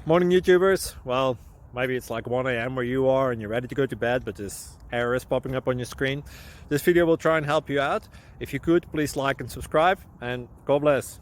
Morning YouTubers. Well, maybe it's like 1 a.m. where you are and you're ready to go to bed, but this error is popping up on your screen. This video will try and help you out. If you could, please like and subscribe, and God bless.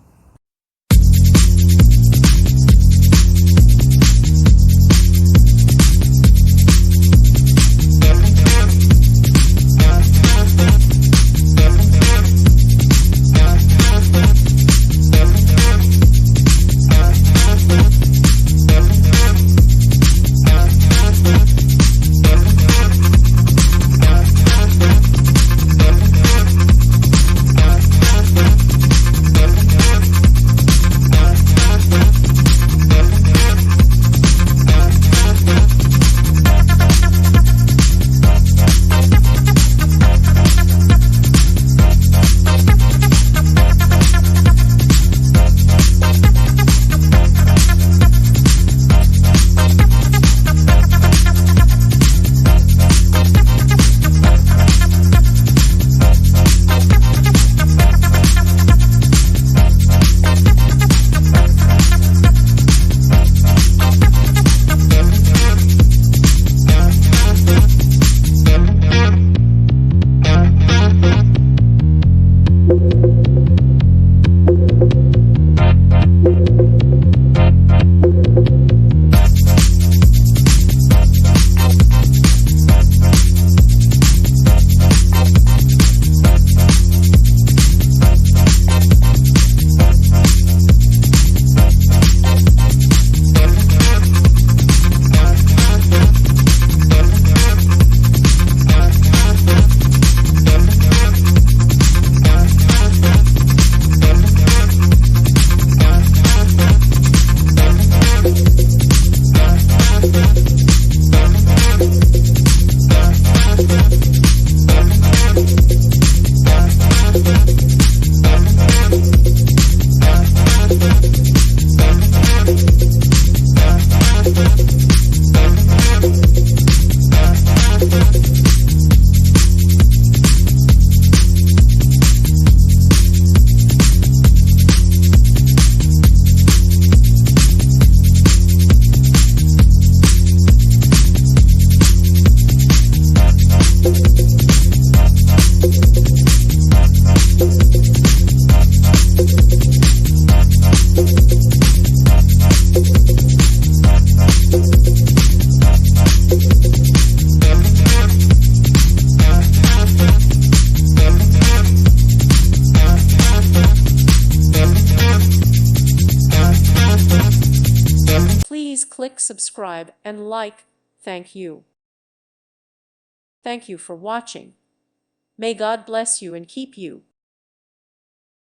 Please click subscribe and like. Thank you. Thank you for watching. May God bless you and keep you.